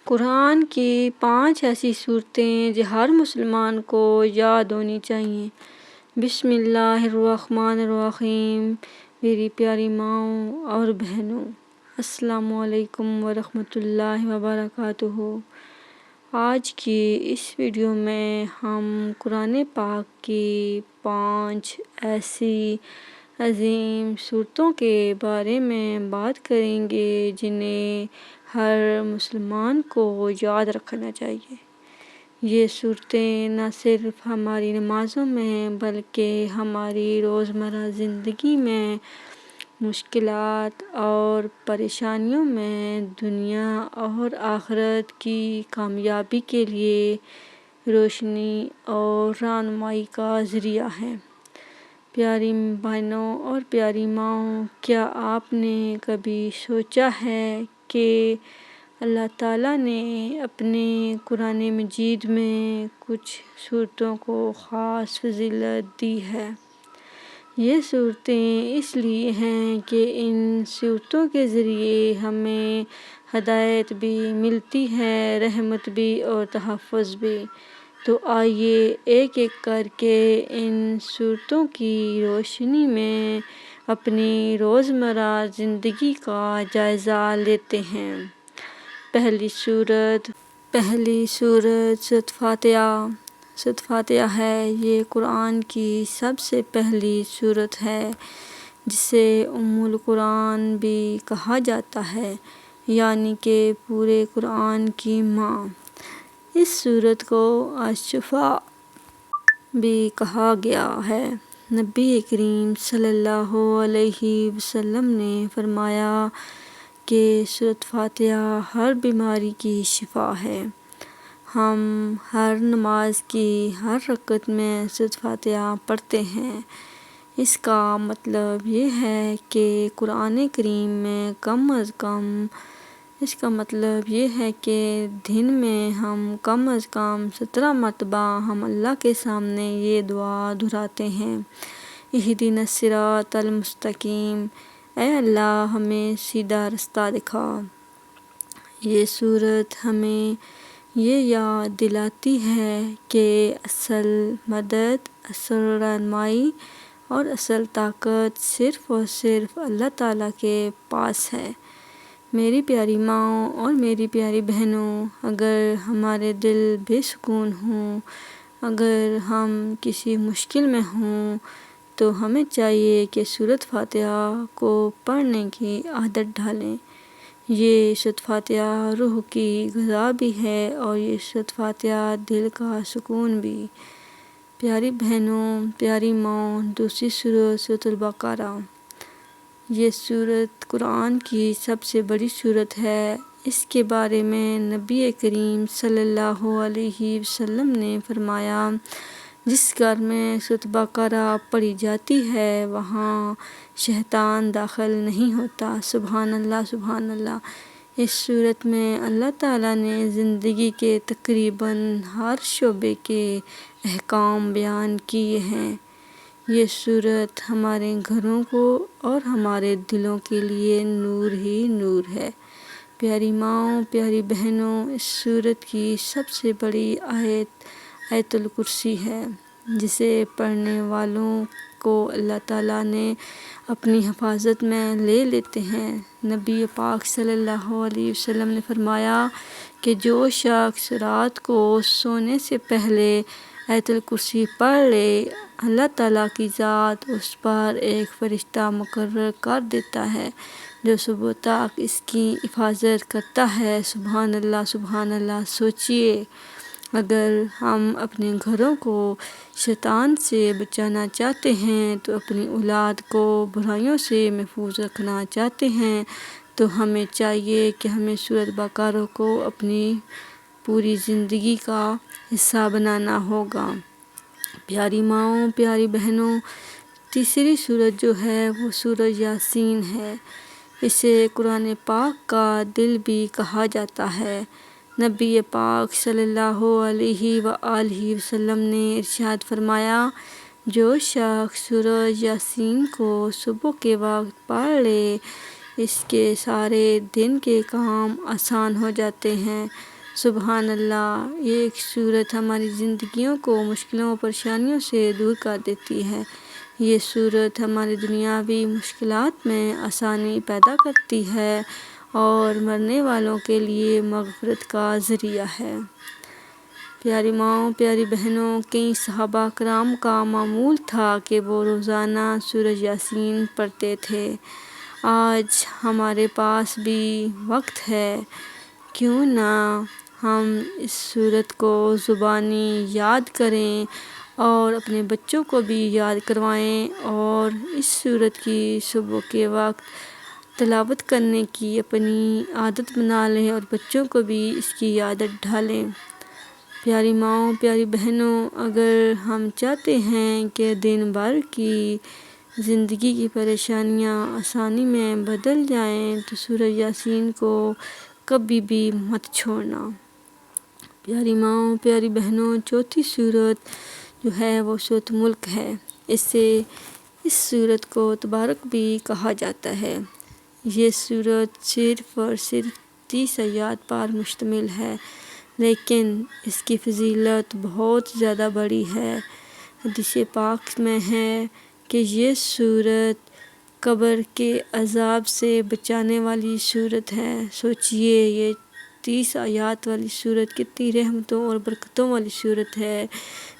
قرآن کی 5 ایسی صورتیں جو ہر مسلمان کو یاد ہونی چاہیے۔ بسم اللہ الرحمن الرحیم۔ میری پیاری ماؤں اور بہنوں، السلام علیکم ورحمۃ اللہ وبرکاتہ۔ آج کی اس ویڈیو میں ہم قرآن پاک کی 5 ایسی عظیم صورتوں کے بارے میں بات کریں گے جنہیں ہر مسلمان کو یاد رکھنا چاہیے۔ یہ صورتیں نہ صرف ہماری نمازوں میں بلکہ ہماری روزمرہ زندگی میں مشکلات اور پریشانیوں میں دنیا اور آخرت کی کامیابی کے لیے روشنی اور رہنمائی کا ذریعہ ہیں۔ پیاری بہنوں اور پیاری ماؤں، کیا آپ نے کبھی سوچا ہے کہ اللہ تعالیٰ نے اپنے قرآن مجید میں کچھ صورتوں کو خاص فضیلت دی ہے؟ یہ صورتیں اس لیے ہیں کہ ان صورتوں کے ذریعے ہمیں ہدایت بھی ملتی ہے، رحمت بھی اور تحفظ بھی۔ تو آئیے ایک ایک کر کے ان صورتوں کی روشنی میں اپنی روزمرہ زندگی کا جائزہ لیتے ہیں۔ پہلی صورت سورۃ فاتحہ۔ سورۃ فاتحہ ہے، یہ قرآن کی سب سے پہلی سورت ہے جسے ام القرآن بھی کہا جاتا ہے، یعنی کہ پورے قرآن کی ماں۔ اس سورت کو الشفاء بھی کہا گیا ہے۔ نبی کریم صلی اللہ علیہ وسلم نے فرمایا کہ سورۃ فاتحہ ہر بیماری کی شفا ہے۔ ہم ہر نماز کی ہر رکعت میں سورۃ فاتحہ پڑھتے ہیں۔ اس کا مطلب یہ ہے کہ قرآن کریم میں دن میں ہم کم از کم 17 مرتبہ ہم اللہ کے سامنے یہ دعا دہراتے ہیں: اہدنا الصراط المستقیم، اے اللہ ہمیں سیدھا رستہ دکھا۔ یہ صورت ہمیں یہ یاد دلاتی ہے کہ اصل مدد، اصل رہنمائی اور اصل طاقت صرف اور صرف اللہ تعالیٰ کے پاس ہے۔ میری پیاری ماؤں اور میری پیاری بہنوں، اگر ہمارے دل بے سکون ہوں، اگر ہم کسی مشکل میں ہوں، تو ہمیں چاہیے کہ سورۃ فاتحہ کو پڑھنے کی عادت ڈالیں۔ یہ سورۃ فاتحہ روح کی غذا بھی ہے اور یہ سورۃ فاتحہ دل کا سکون بھی۔ پیاری بہنوں، پیاری ماؤں، دوسری سورت سورۃ البقرہ۔ یہ سورت قرآن کی سب سے بڑی سورت ہے۔ اس کے بارے میں نبی کریم صلی اللہ علیہ وسلم نے فرمایا: جس گھر میں سورۃ بقرہ پڑھی جاتی ہے وہاں شیطان داخل نہیں ہوتا۔ سبحان اللہ، سبحان اللہ۔ اس سورت میں اللہ تعالیٰ نے زندگی کے تقریباً ہر شعبے کے احکام بیان کیے ہیں۔ یہ سورت ہمارے گھروں کو اور ہمارے دلوں کے لیے نور ہی نور ہے۔ پیاری ماؤں، پیاری بہنوں، اس سورت کی سب سے بڑی آیت الکرسی ہے، جسے پڑھنے والوں کو اللہ تعالیٰ نے اپنی حفاظت میں لے لیتے ہیں۔ نبی پاک صلی اللہ علیہ وسلم نے فرمایا کہ جو شخص رات کو سونے سے پہلے آیت الکرسی پڑھ لے، اللہ تعالیٰ کی ذات اس پر ایک فرشتہ مقرر کر دیتا ہے جو صبح تک اس کی حفاظت کرتا ہے۔ سبحان اللہ، سبحان اللہ۔ سوچئے، اگر ہم اپنے گھروں کو شیطان سے بچانا چاہتے ہیں تو اپنی اولاد کو برائیوں سے محفوظ رکھنا چاہتے ہیں تو ہمیں چاہیے کہ ہمیں سورۃ بقرہ کو اپنی پوری زندگی کا حصہ بنانا ہوگا۔ پیاری ماؤں، پیاری بہنوں، تیسری سورت جو ہے وہ سورۃ یاسین ہے۔ اسے قرآن پاک کا دل بھی کہا جاتا ہے۔ نبی پاک صلی اللہ علیہ وآلہ وسلم نے ارشاد فرمایا: جو شخص سورۃ یاسین کو صبح کے وقت پڑھ لے، اس کے سارے دن کے کام آسان ہو جاتے ہیں۔ سبحان اللہ، یہ ایک صورت ہماری زندگیوں کو مشکلوں و پریشانیوں سے دور کر دیتی ہے۔ یہ صورت ہماری دنیاوی مشکلات میں آسانی پیدا کرتی ہے اور مرنے والوں کے لیے مغفرت کا ذریعہ ہے۔ پیاری ماؤں، پیاری بہنوں، کئی صحابہ کرام کا معمول تھا کہ وہ روزانہ سورہ یاسین پڑھتے تھے۔ آج ہمارے پاس بھی وقت ہے، کیوں نہ ہم اس سورت کو زبانی یاد کریں اور اپنے بچوں کو بھی یاد کروائیں اور اس سورت کی صبح کے وقت تلاوت کرنے کی اپنی عادت بنا لیں اور بچوں کو بھی اس کی عادت ڈالیں۔ پیاری ماؤں، پیاری بہنوں، اگر ہم چاہتے ہیں کہ دن بھر کی زندگی کی پریشانیاں آسانی میں بدل جائیں تو سورہ یاسین کو کبھی بھی مت چھوڑنا۔ پیاری ماؤں، پیاری بہنوں، چوتھی سورت جو ہے وہ سورۃ ملک ہے۔ اس سورت کو تبارک بھی کہا جاتا ہے۔ یہ سورت صرف اور صرف 30 آیات پر مشتمل ہے، لیکن اس کی فضیلت بہت زیادہ بڑی ہے۔ حدیث پاک میں ہے کہ یہ سورت قبر کے عذاب سے بچانے والی سورت ہے۔ سوچئے، یہ 30 آیات والی سورت کتنی رحمتوں اور برکتوں والی سورت ہے۔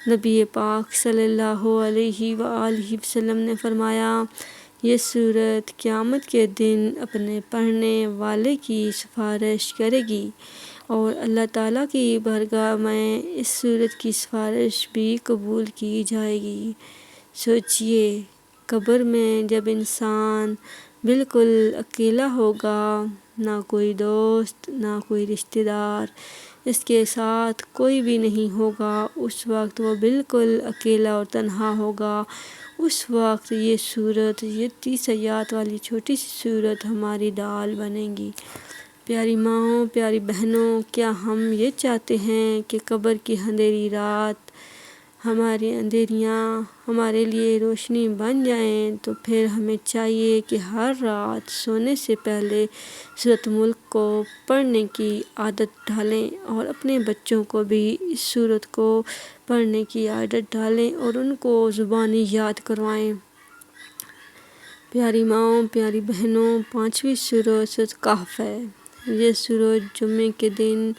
نبی پاک صلی اللہ علیہ وآلہ وسلم نے فرمایا، یہ سورت قیامت کے دن اپنے پڑھنے والے کی سفارش کرے گی اور اللہ تعالیٰ کی بارگاہ میں اس سورت کی سفارش بھی قبول کی جائے گی۔ سوچئے، قبر میں جب انسان بالکل اکیلا ہوگا، نہ کوئی دوست، نہ کوئی رشتہ دار، اس کے ساتھ کوئی بھی نہیں ہوگا، اس وقت وہ بالکل اکیلا اور تنہا ہوگا۔ اس وقت یہ سورت، یہ 30 آیات والی چھوٹی سی سورت ہماری ڈال بنے گی۔ پیاری ماؤں، پیاری بہنوں، کیا ہم یہ چاہتے ہیں کہ قبر کی اندھیری رات ہماری اندھیریاں ہمارے لیے روشنی بن جائیں؟ تو پھر ہمیں چاہیے کہ ہر رات سونے سے پہلے سورۃ ملک کو پڑھنے کی عادت ڈالیں اور اپنے بچوں کو بھی اس سورت کو پڑھنے کی عادت ڈالیں اور ان کو زبانی یاد کروائیں۔ پیاری ماؤں، پیاری بہنوں، 5ویں سورت سورۃ کہف ہے۔ یہ سورت جمعے کے دن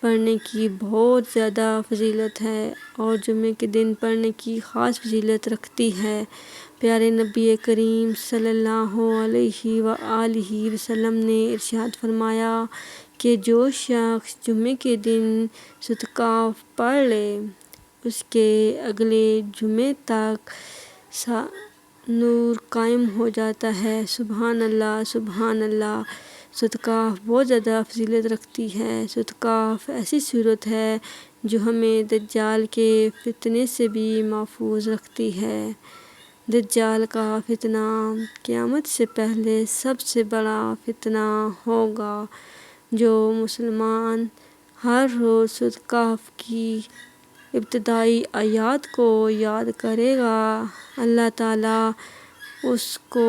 پڑھنے کی بہت زیادہ فضیلت ہے اور جمعے کے دن پڑھنے کی خاص فضیلت رکھتی ہے۔ پیارے نبی کریم صلی اللہ علیہ وآلہ وسلم نے ارشاد فرمایا کہ جو شخص جمعے کے دن سورۃ کہف پڑھ لے، اس کے اگلے جمعے تک نور قائم ہو جاتا ہے۔ سبحان اللہ، سبحان اللہ۔ سورۃ کہف بہت زیادہ فضیلت رکھتی ہے۔ سورۃ کہف ایسی سورت ہے جو ہمیں دجال کے فتنے سے بھی محفوظ رکھتی ہے۔ دجال کا فتنہ قیامت سے پہلے سب سے بڑا فتنہ ہوگا۔ جو مسلمان ہر روز سورۃ کہف کی ابتدائی آیات کو یاد کرے گا، اللہ تعالیٰ اس کو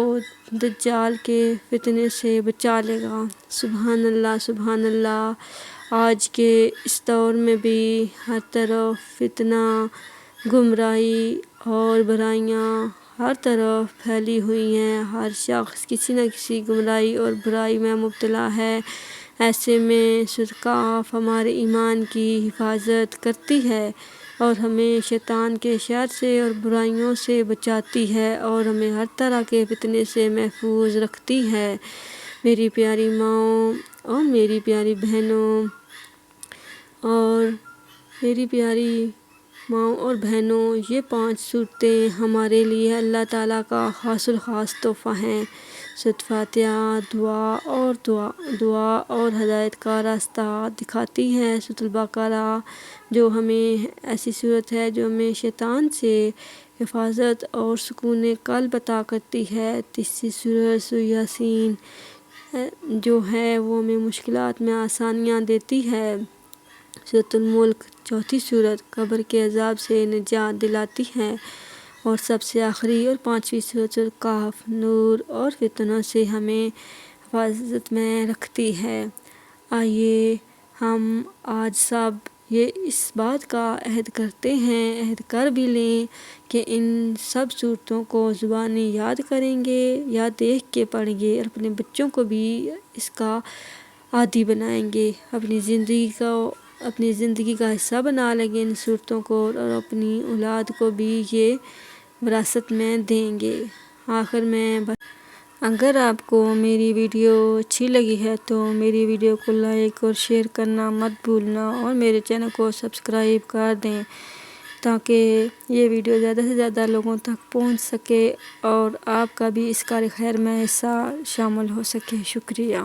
دجال کے فتنے سے بچا لے گا۔ سبحان اللہ، سبحان اللہ۔ آج کے اس دور میں بھی ہر طرف فتنہ، گمراہی اور برائیاں ہر طرف پھیلی ہوئی ہیں۔ ہر شخص کسی نہ کسی گمراہی اور برائی میں مبتلا ہے۔ ایسے میں سورۃ کہف ہمارے ایمان کی حفاظت کرتی ہے اور ہمیں شیطان کے شر سے اور برائیوں سے بچاتی ہے اور ہمیں ہر طرح کے فتنے سے محفوظ رکھتی ہے۔ میری پیاری ماؤں اور میری پیاری بہنوں یہ 5 صورتیں ہمارے لیے اللہ تعالیٰ کا خاص الخاص تحفہ ہیں۔ سورۃ فاتحہ دعا اور ہدایت کا راستہ دکھاتی ہے۔ سورۃ البقرہ جو ہمیں ایسی صورت ہے جو ہمیں شیطان سے حفاظت اور سکون قلب عطا کرتی ہے۔ تیسری سورت سورۃ یاسین جو ہے وہ ہمیں مشکلات میں آسانیاں دیتی ہے۔ سورۃ الملک چوتھی سورت قبر کے عذاب سے نجات دلاتی ہے اور سب سے آخری اور 5ویں سورت سورۃ کہف نور اور فتنوں سے ہمیں حفاظت میں رکھتی ہے۔ آئیے ہم آج سب یہ اس بات کا عہد کرتے ہیں، عہد کر بھی لیں کہ ان سب صورتوں کو زبانی یاد کریں گے یا دیکھ کے پڑھیں گے، اور اپنے بچوں کو بھی اس کا عادی بنائیں گے، اپنی زندگی کا حصہ بنا لیں گے ان صورتوں کو، اور اپنی اولاد کو بھی یہ وراثت میں دیں گے۔ آخر میں اگر آپ کو میری ویڈیو اچھی لگی ہے تو میری ویڈیو کو لائک اور شیئر کرنا مت بھولنا، اور میرے چینل کو سبسکرائب کر دیں تاکہ یہ ویڈیو زیادہ سے زیادہ لوگوں تک پہنچ سکے اور آپ کا بھی اس کار خیر میں حصہ شامل ہو سکے۔ شکریہ۔